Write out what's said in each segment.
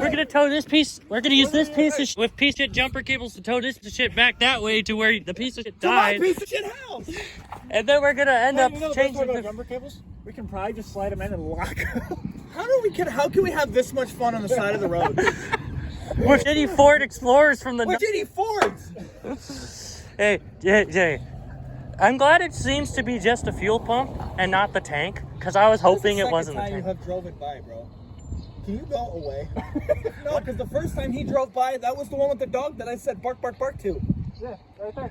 We're gonna tow this piece. We're gonna use this piece of with piece of shit jumper cables to tow this shit back that way to where the piece of shit died. Piece of shit house. And then we're gonna end up changing the jumper cables. We can probably just slide them in and lock them. How can we have this much fun on the side of the road? We're shitty Ford Explorers from the. We're shitty Fords. Hey, Jay. I'm glad it seems to be just a fuel pump and not the tank, because I was hoping it wasn't the tank. You have drove it by, bro. Can you go away? No, because the first time he drove by, that was the one with the dog that I said bark, bark, bark to. Yeah, right there.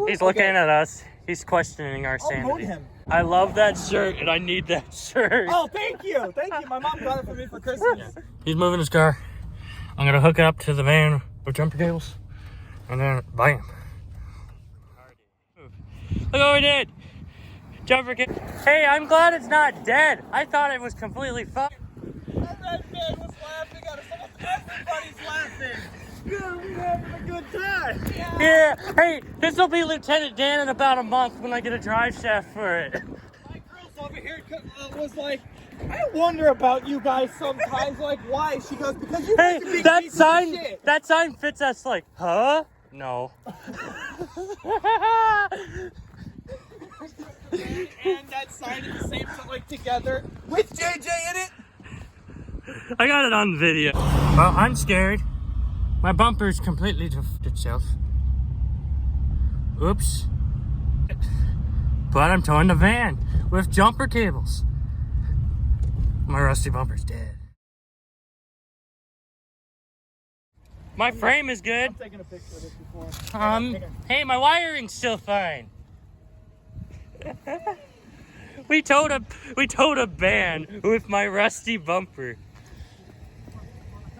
He's looking at us. He's questioning our sanity. Him. I love that shirt, and I need that shirt. Oh, thank you. Thank you. My mom got it for me for Christmas. He's moving his car. I'm going to hook it up to the van with jumper cables, and then bam. Look what we did. Jumper cable. Hey, I'm glad it's not dead. I thought it was completely fucked. That man was laughing at us. Everybody's laughing. Yeah, we're having a good time. Yeah. Hey, this will be Lieutenant Dan in about a month when I get a drive shaft for it. My girl's over here was like, I wonder about you guys sometimes. Like, why? She goes, because you make a big piece of shit. That sign fits us like, huh? No. And that sign at the same time, like together with JJ in it. I got it on video. Well, I'm scared. My bumper's completely defed itself. Oops. But I'm towing the van with jumper cables. My rusty bumper's dead. My frame is good. I'm taking a picture of this before. Hey, my wiring's still fine. We towed a van with my rusty bumper.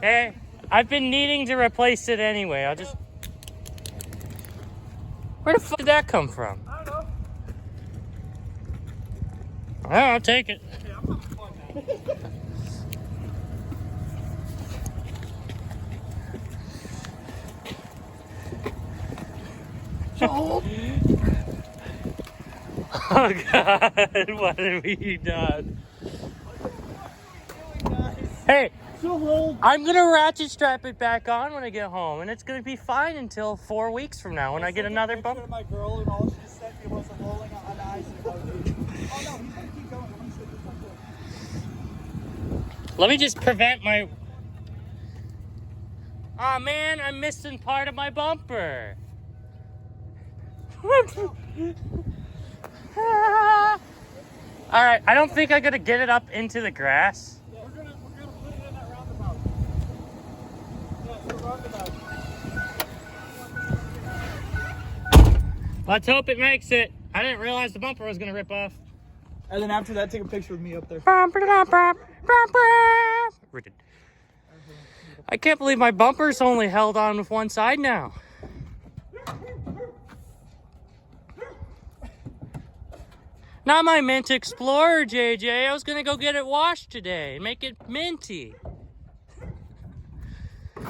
Hey, I've been needing to replace it anyway. Where the fuck did that come from? I don't know. I'll take it. Okay, I'm having fun now. Oh God, what have we done? Hey, I'm gonna ratchet strap it back on when I get home, and it's gonna be fine until 4 weeks from now when I get another bump. My girl and all she just sent me was a rolling on the ice and oh no, he's gonna keep going. He said this one. Let me just prevent my. Aw man, I'm missing part of my bumper. All right, I don't think I'm gonna get it up into the grass. Yeah, we're gonna put it in that roundabout. Yeah, it's a roundabout. Let's hope it makes it. I didn't realize the bumper was gonna rip off. And then after that, take a picture with me up there. I can't believe my bumper's only held on with one side now. Not my mint Explorer, JJ. I was gonna go get it washed today and make it minty.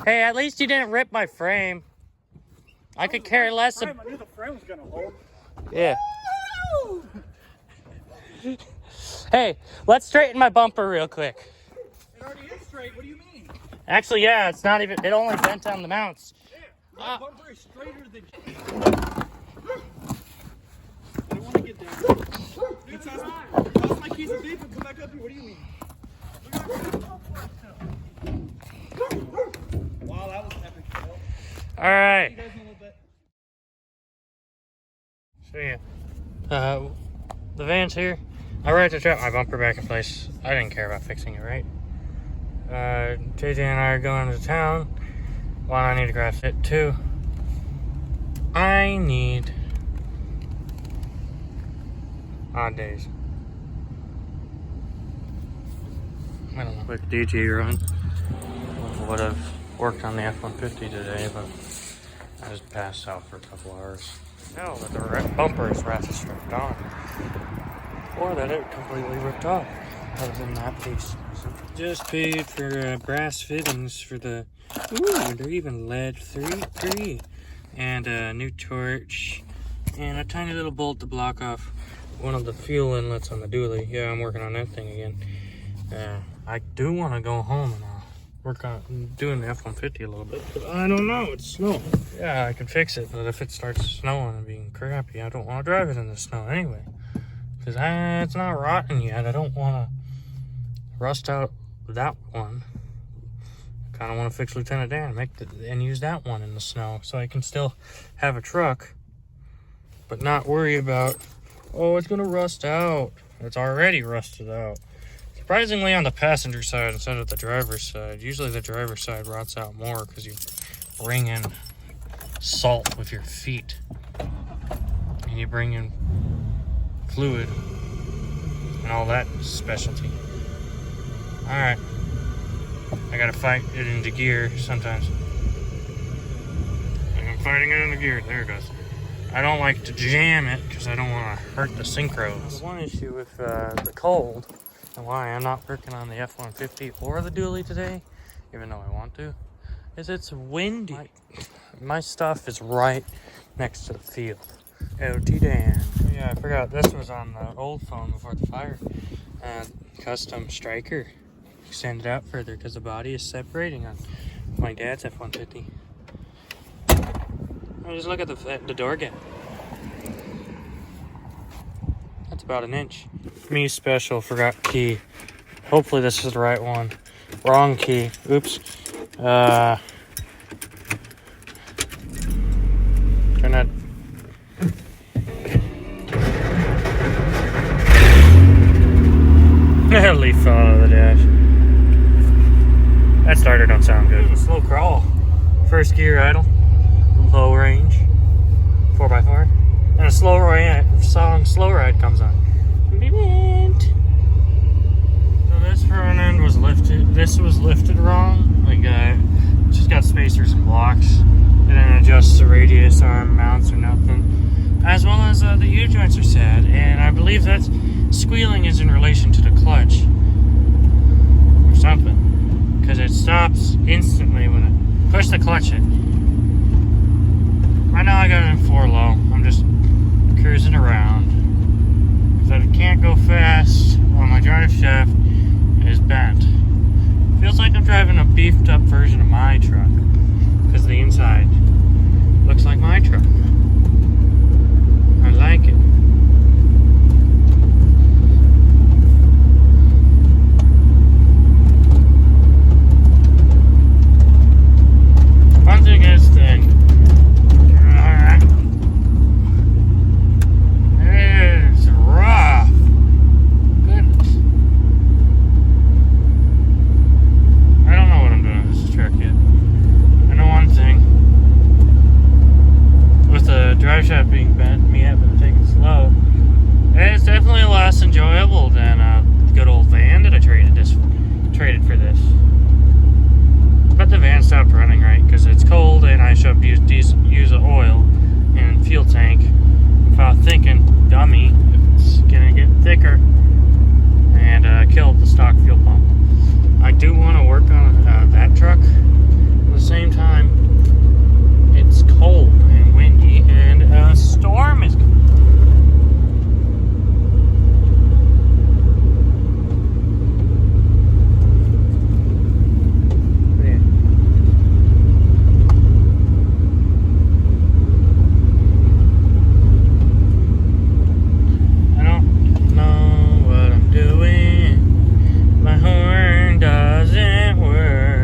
Hey, at least you didn't rip my frame. I could care less. I knew the frame was gonna hold. Yeah. Hey, let's straighten my bumper real quick. It already is straight. What do you mean? Actually, yeah, it's not even. It only bent on the mounts. Yeah, the bumper is straighter than. I don't want to get down. Dude, toss my keys of beef and come back up here. What do you mean? Wow, that was an epic fail. All right. You guys in a little bit. So yeah, the van's here. I tried to trap my bumper back in place. I didn't care about fixing it, right? JJ and I are going to town. One, I need to grab it. Two, I need odd days. I don't know. Quick DG run. Would have worked on the F-150 today, but I just passed out for a couple hours. No, but the bumper is ratchet strapped on. Or that it completely ripped off, other than that piece. So just paid for brass fittings for the, ooh, they're even lead free. And a new torch, and a tiny little bolt to block off one of the fuel inlets on the dually. Yeah, I'm working on that thing again. I do want to go home and all, work on doing the F-150 a little bit. But I don't know, it's snow. Yeah, I can fix it, but if it starts snowing and being crappy, I don't want to drive it in the snow anyway. Because it's not rotten yet. I don't want to rust out that one. I kind of want to fix Lieutenant Dan and use that one in the snow so I can still have a truck, but not worry about, oh, it's going to rust out. It's already rusted out. Surprisingly, on the passenger side instead of the driver's side. Usually the driver's side rots out more because you bring in salt with your feet. And you bring in fluid and all that specialty. Alright. I gotta fight it into gear sometimes. And I'm fighting it into gear. There it goes. I don't like to jam it because I don't want to hurt the synchros. One issue with the cold and why I'm not working on the F-150 or the dually today, even though I want to, is it's windy. My stuff is right next to the field. LT Dan. Oh yeah, I forgot this was on the old phone before the fire. Custom striker. Extend it out further because the body is separating on my dad's F-150. Just look at the door gap. That's about an inch. Me special, forgot key. Hopefully this is the right one. Wrong key. Oops. Turn that. Leaf fell out of the dash. That starter don't sound good. Slow crawl. First gear idle. Low range, 4x4, and a slow ride comes on. So this front end was lifted. This was lifted wrong. Like just got spacers and blocks. It didn't adjust the radius arm mounts or nothing. As well as the U joints are sad, and I believe that squealing is in relation to the clutch or something, because it stops instantly when I push the clutch in. Right now I got it in 4 low. I'm just cruising around. Because I can't go fast while my drive shaft is bent. Feels like I'm driving a beefed up version of my truck. Because the inside looks like my truck. I like it. One thing is thing. It's rough. Goodness. I don't know what I'm doing with this truck yet. I know one thing. With the drive shaft being bent, me having to take it slow, it's definitely less enjoyable than the good old van that I traded for this. But the van stopped running right because it's cold and I should use oil and fuel tank without thinking, dummy, if it's gonna get thicker, and kill the stock fuel pump. I do want to work on that truck. At the same time, it's cold and windy and a storm is coming. Doing. My horn doesn't work.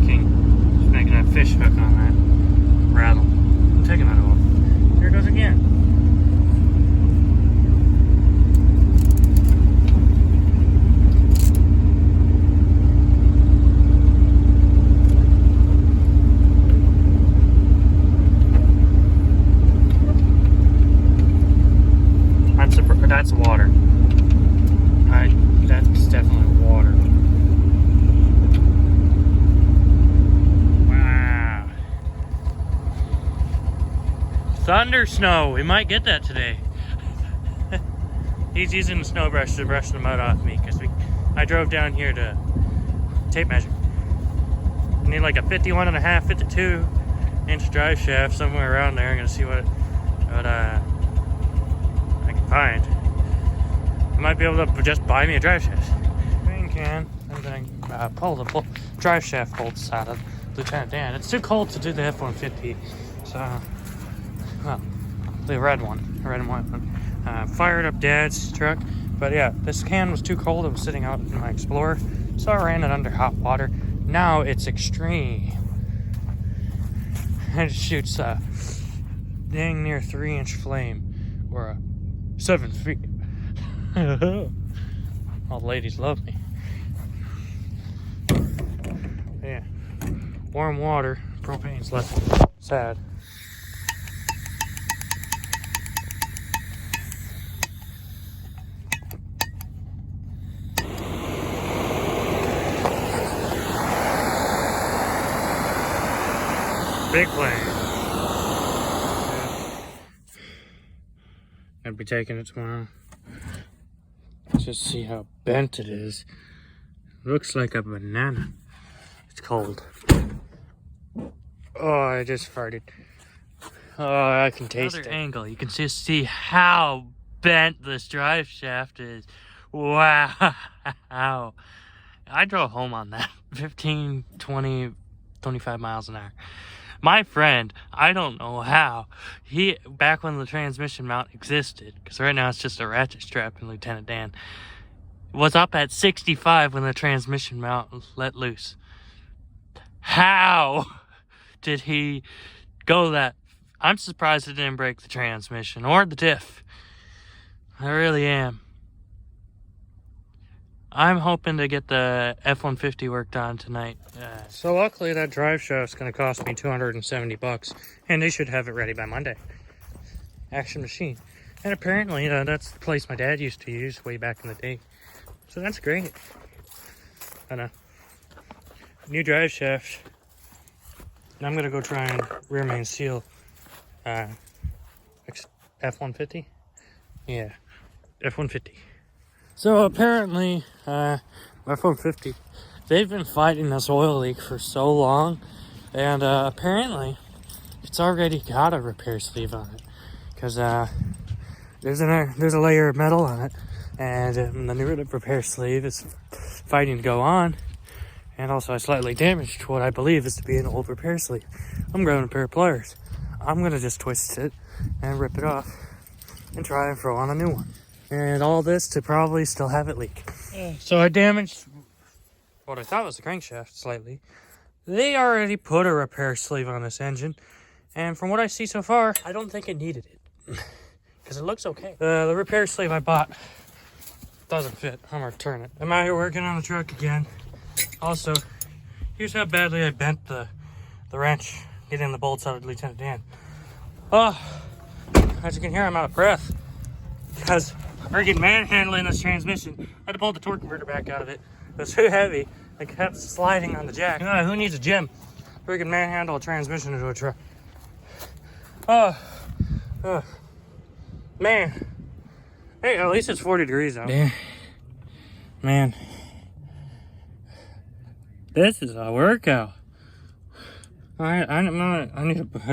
working. Just making that fish hook on that rattle. I'm taking that off. There it goes again. That's water. That's definitely water. Wow. Thunder snow. We might get that today. He's using the snow brush to brush the mud off me because I drove down here to tape measure. I need like a 51.5, 52 inch drive shaft somewhere around there. I'm gonna see what I can find. I might be able to just buy me a drive shaft. Green can, and then pull the drive shaft bolts out of Lieutenant Dan. It's too cold to do the F-150, so, well, the red one, fired up Dad's truck, but yeah, this can was too cold. It was sitting out in my Explorer, so I ran it under hot water. Now it's extreme. And it shoots a dang near 3-inch flame, or a 7 feet. All the ladies love me. Yeah. Warm water. Propane's less sad. Big plane. I'll be taking it tomorrow. Just see how bent it is. Looks like a banana. It's cold. Oh, I just farted. Oh, I can taste it. Another angle. You can just see how bent this drive shaft is. Wow. I drove home on that. 15, 20, 25 miles an hour. My friend, I don't know how, back when the transmission mount existed, because right now it's just a ratchet strap in Lieutenant Dan, was up at 65 when the transmission mount was let loose. How did he go that? I'm surprised it didn't break the transmission or the diff. I really am. I'm hoping to get the F-150 worked on tonight. So luckily that drive shaft's going to cost me $270, and they should have it ready by Monday. Action Machine. And apparently that's the place my dad used to use way back in the day. So that's great. And new drive shaft. And I'm going to go try and rear main seal F-150. Yeah, F-150. So apparently, F-150, they've been fighting this oil leak for so long, and apparently it's already got a repair sleeve on it, because there's a layer of metal on it, and the new repair sleeve is fighting to go on, and also I slightly damaged what I believe is to be an old repair sleeve. I'm grabbing a pair of pliers. I'm gonna just twist it and rip it off and try and throw on a new one. And all this to probably still have it leak. So I damaged what I thought was the crankshaft slightly. They already put a repair sleeve on this engine, and from what I see so far, I don't think it needed it. Because it looks okay. The repair sleeve I bought doesn't fit. I'm gonna return it. I'm out here working on the truck again. Also, here's how badly I bent the wrench getting the bolts out of Lieutenant Dan. Oh, as you can hear, I'm out of breath. Because freaking manhandling this transmission. I had to pull the torque converter back out of it. It was too heavy. I kept sliding on the jack. Who needs a gym? Freaking manhandle a transmission into a truck. Oh, man. Hey, at least it's 40 degrees out. Yeah. Man. This is a workout. I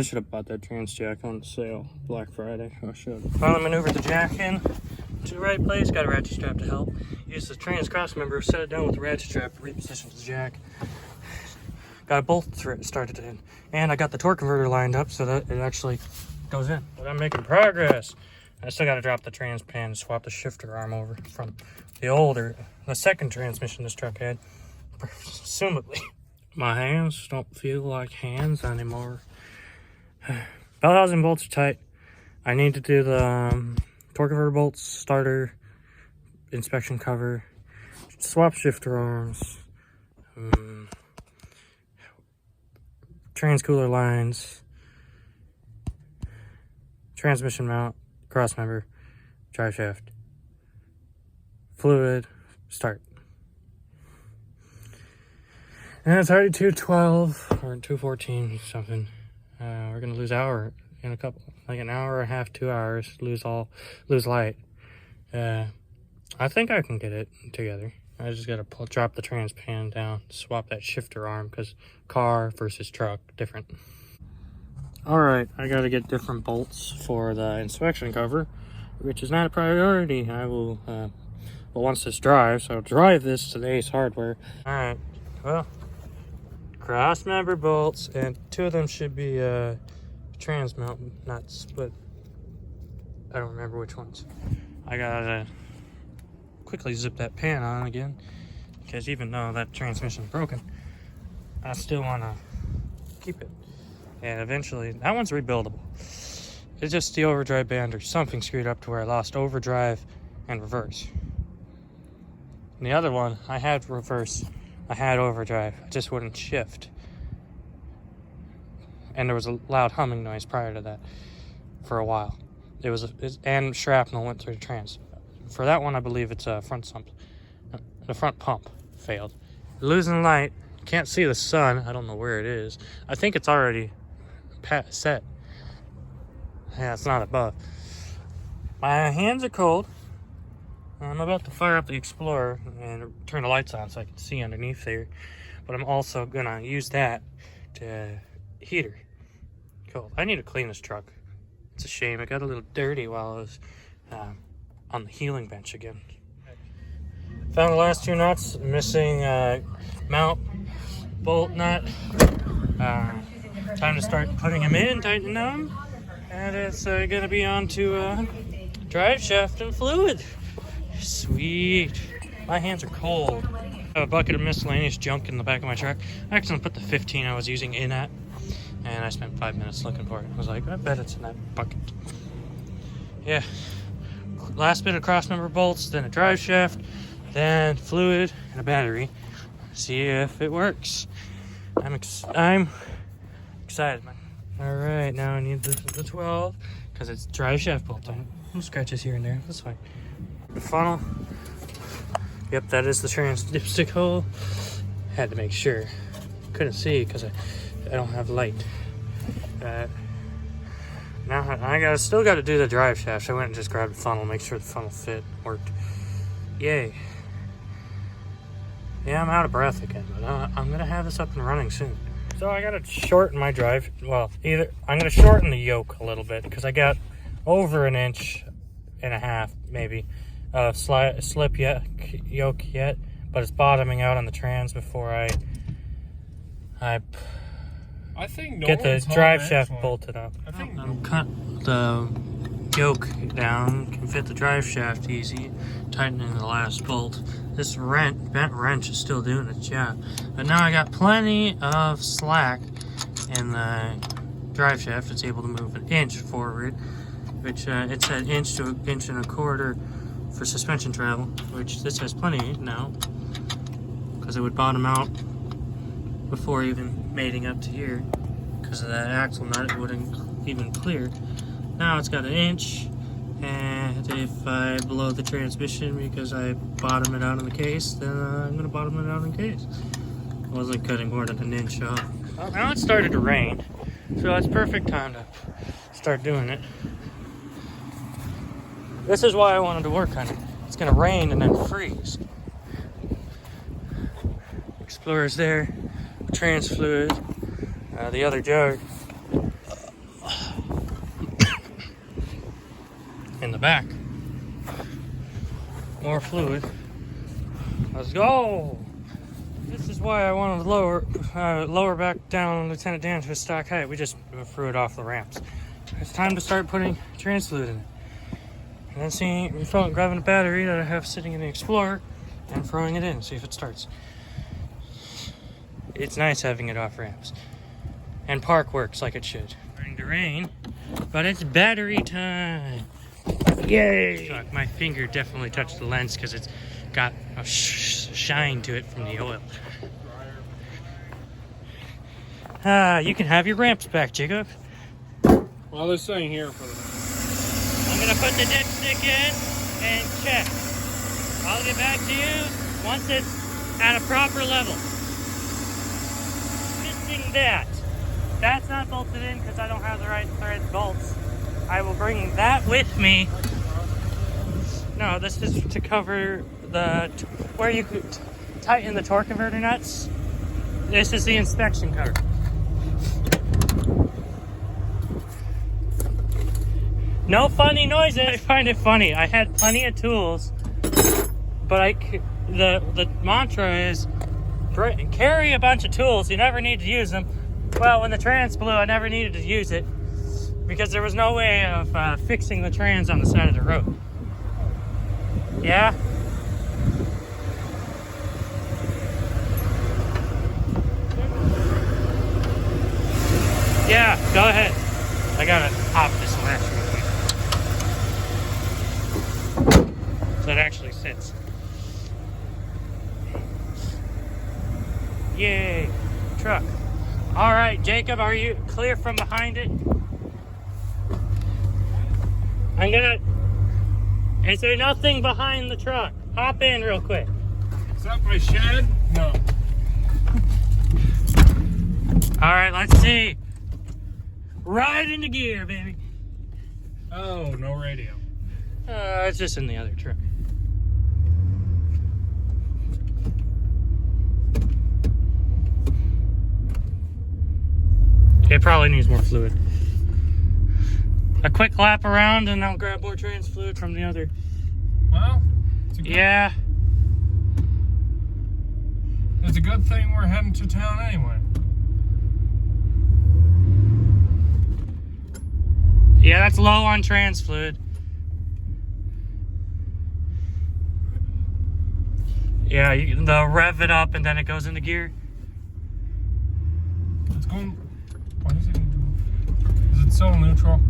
should have bought that trans jack on sale Black Friday. I should. Finally maneuvered the jack in to the right place. Got a ratchet strap to help. Used the trans cross member, set it down with the ratchet strap, repositioned the jack. Got a bolt started in, and I got the torque converter lined up so that it actually goes in. But I'm making progress. I still got to drop the trans pan and swap the shifter arm over from the second transmission this truck had, presumably My hands don't feel like hands anymore. Bell housing bolts are tight. I need to do the torque converter bolts, starter, inspection cover, swap shifter arms, trans cooler lines, transmission mount, cross member, drive shaft, fluid, start. And it's already 2:12 or 2:14 something. We're gonna lose hour in a couple, like an hour and a half, 2 hours. Lose light. I think I can get it together. I just gotta drop the trans pan down, swap that shifter arm because car versus truck different. All right, I gotta get different bolts for the inspection cover, which is not a priority. I will, well, once this drives, I'll drive this to the Ace Hardware. All right, well, cross member bolts, and 2 of them should be trans mount nuts, but I don't remember which ones. I gotta quickly zip that pan on again, because even though that transmission's broken, I still want to keep it. And eventually, that one's rebuildable. It's just the overdrive band or something screwed up to where I lost overdrive and reverse. And the other one, I had reverse, I had overdrive, I just wouldn't shift. And there was a loud humming noise prior to that for a while. And shrapnel went through the trans. For that one, I believe it's a front sump. The front pump failed. Losing light. Can't see the sun. I don't know where it is. I think it's already set. Yeah, it's not above. My hands are cold. I'm about to fire up the Explorer and turn the lights on so I can see underneath there. But I'm also gonna use that to heater. Cold. I need to clean this truck. It's a shame. It got a little dirty while I was on the healing bench again. Found the last 2 nuts. Missing mount bolt nut. Time to start putting them in, tightening them. And it's gonna be on to drive shaft and fluid. Sweet. My hands are cold. I have a bucket of miscellaneous junk in the back of my truck. I accidentally put the 15 I was using in that, and I spent 5 minutes looking for it. I was like, I bet it's in that bucket. Yeah. Last bit of cross member bolts, then a drive shaft, then fluid and a battery. See if it works. I'm excited, man. All right, now I need the 12 because it's drive shaft bolt. Some scratches here and there. That's fine. The funnel. Yep, that is the trans dipstick hole. Had to make sure. Couldn't see because I don't have light. Now I still got to do the drive shaft. So I went and just grabbed the funnel, make sure the funnel fit, worked. Yay. Yeah, I'm out of breath again, but I'm gonna have this up and running soon. So I gotta shorten my drive. Well, I'm gonna shorten the yoke a little bit because I got over 1.5 inches, maybe, slip yoke yet, but it's bottoming out on the trans before I think get the drive shaft bolted up. I'm cut the yoke down, can fit the drive shaft easy, tightening the last bolt. This bent wrench is still doing its job, but now I got plenty of slack in the drive shaft. It's able to move 1 inch forward, which it said 1 inch to 1.25 inches for suspension travel, which this has plenty now because it would bottom out before even mating up to here. Because of that axle nut, it wouldn't even clear. Now it's got 1 inch, and if I blow the transmission because I bottom it out in the case, then I'm going to bottom it out in the case. I wasn't cutting more than 1 inch off. Well, now it started to rain, so it's perfect time to start doing it. This is why I wanted to work on it. It's going to rain and then freeze. Explorer's there, trans fluid, the other jug in the back. More fluid. Let's go. This is why I wanted to lower back down Lieutenant Dan to his stock height. We just threw it off the ramps. It's time to start putting trans fluid in it. And then grabbing a battery that I have sitting in the Explorer and throwing it in, see if it starts. it's nice having it off ramps. And park works like it should. Starting to rain, but it's battery time. Yay! Fuck, my finger definitely touched the lens because it's got a shine to it from the oil. You can have your ramps back, Jacob. Well, this thing here for the... I'm gonna put the dipstick in and check. I'll get back to you once it's at a proper level. Missing that. That's not bolted in because I don't have the right thread bolts. I will bring that with me. No, this is to cover the where you could tighten the torque converter nuts. This is the inspection cover. No funny noises. I find it funny. I had plenty of tools, but the mantra is carry a bunch of tools. You never need to use them. Well, when the trans blew, I never needed to use it because there was no way of fixing the trans on the side of the road. Yeah? Yeah, go ahead. I gotta pop this latch real quick. So it actually sits. Yay, truck. All right, Jacob, are you clear from behind it? Is there nothing behind the truck? Hop in real quick. Is that my shed? No. All right, let's see. Right into gear, baby. Oh, no radio. It's just in the other truck. It probably needs more fluid. A quick lap around and I'll grab more trans fluid from the other. Well, it's a good, Yeah. it's a good thing we're heading to town anyway. Yeah, that's low on trans fluid. Yeah, they'll rev it up and then it goes into gear. It's going... Why is it... Is it still neutral?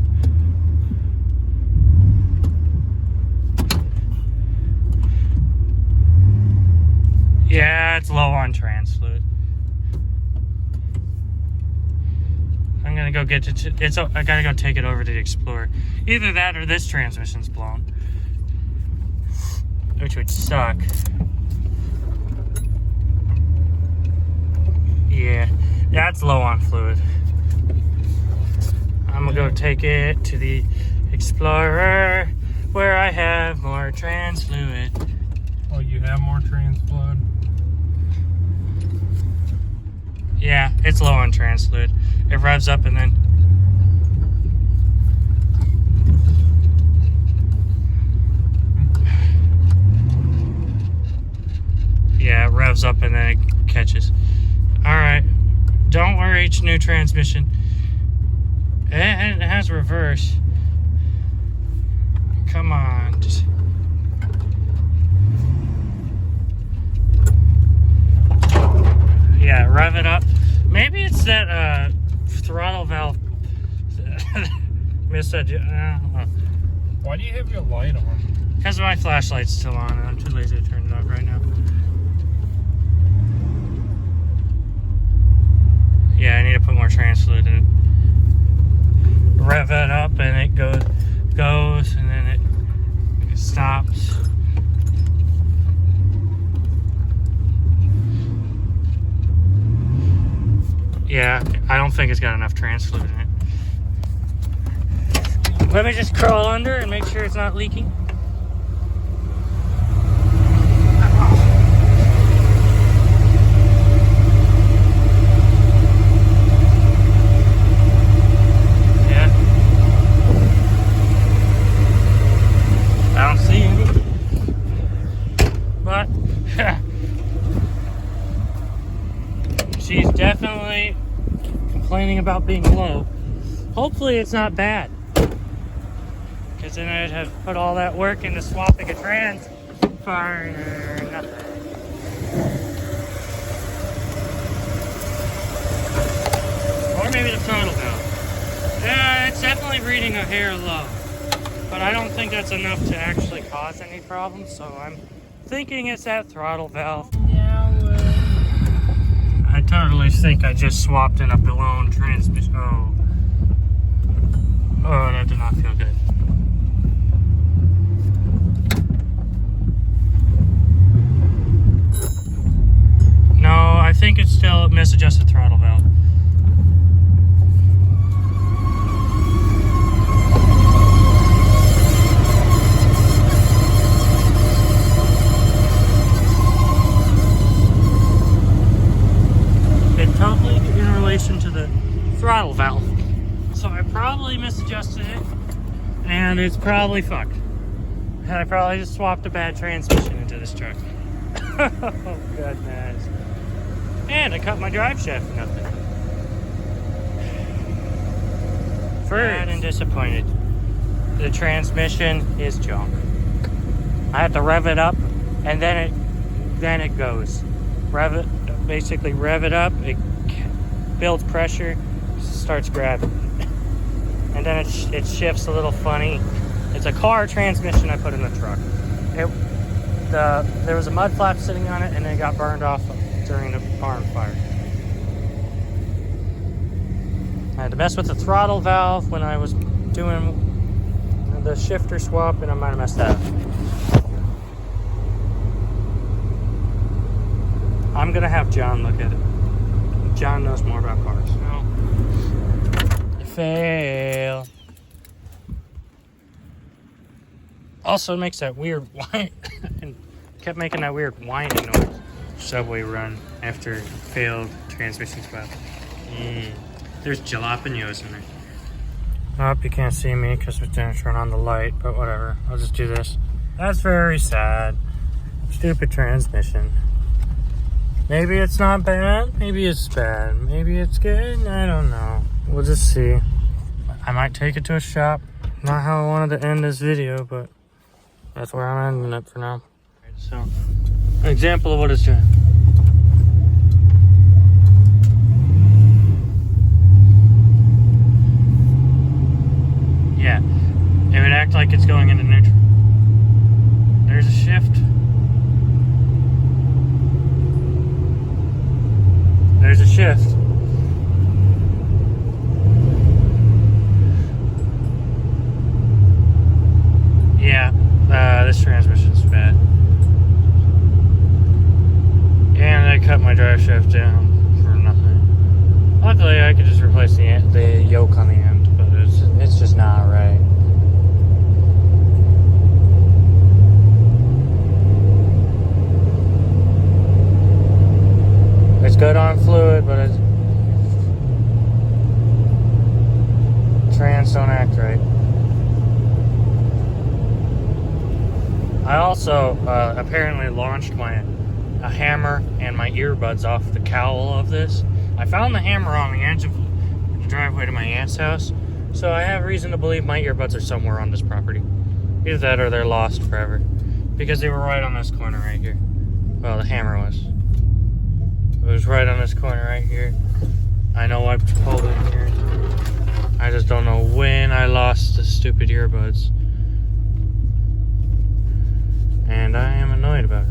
Yeah, it's low on trans fluid. I'm gonna go get it. I gotta go take it over to the Explorer. Either that or this transmission's blown, which would suck. Yeah, that's low on fluid. I'm gonna go take it to the Explorer where I have more trans fluid. Oh, you have more trans fluid? Yeah, it's low on trans fluid. It revs up and then... Yeah, it revs up and then it catches. Alright, don't worry, each new transmission. And it has reverse. Come on, just... Yeah, rev it up. Maybe it's that throttle valve Why do you have your light on? Because my flashlight's still on and I'm too lazy to turn it off right now. Yeah, I need to put more trans fluid in it. Rev it up and it goes and then it stops. Yeah, I don't think it's got enough trans fluid in it. Let me just crawl under and make sure it's not leaking. Yeah. I don't see any. But she's definitely complaining about being low. Hopefully it's not bad. Because then I'd have put all that work into swapping a trans for nothing. Or maybe the throttle valve. Yeah, it's definitely reading a hair low. But I don't think that's enough to actually cause any problems, so I'm thinking it's that throttle valve. I totally think I just swapped in a blown transmission. Oh, that did not feel good. No, I think it's still a misadjusted throttle valve. Totally in relation to the throttle valve. So I probably misadjusted it and it's probably fucked. And I probably just swapped a bad transmission into this truck. Oh goodness. And I cut my drive shaft for nothing. Sad and disappointed. The transmission is junk. I have to rev it up and then it goes. Basically rev it up, it builds pressure, starts grabbing, and then it shifts a little funny. It's a car transmission I put in the truck. There was a mud flap sitting on it and it got burned off during the barn fire. I had to mess with the throttle valve when I was doing the shifter swap and I might have messed that up. I'm gonna have John look at it. John knows more about cars. No. Fail. Also makes that weird whine and kept making that weird whining noise. Subway run after failed transmission swap. There's jalapenos in there. Oh, you can't see me because we didn't turn on the light, but whatever. I'll just do this. That's very sad. Stupid transmission. Maybe it's not bad, maybe it's bad, maybe it's good, I don't know. We'll just see. I might take it to a shop. Not how I wanted to end this video, but that's where I'm ending it for now. So, an example of what it's doing. Yeah, it would act like it's going into neutral. There's a shift. There's a shift. Yeah, this transmission's bad. And I cut my drive shaft down for nothing. Luckily, I could just replace the yoke on the end, but it's just not right. It's good on fluid, but it's trans don't act right. I also apparently launched a hammer and my earbuds off the cowl of this. I found the hammer on the edge of the driveway to my aunt's house, so I have reason to believe my earbuds are somewhere on this property. Either that or they're lost forever, because they were right on this corner right here. Well, the hammer was. It was right on this corner right here. I know I pulled it in here. I just don't know when I lost the stupid earbuds. And I am annoyed about it.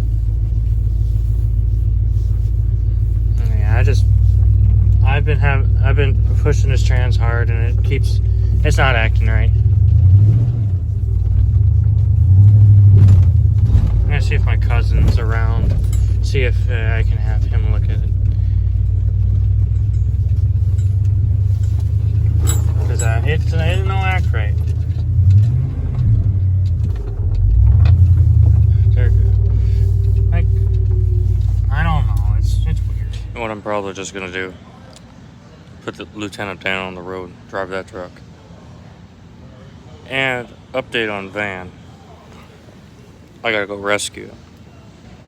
Yeah, I've been pushing this trans hard and it's not acting right. I'm gonna see if my cousin's around. See if I can have him look at it. Because it don't act right. Like, I don't know. It's weird. And what I'm probably just gonna do, put the lieutenant down on the road, drive that truck. And update on van. I gotta go rescue.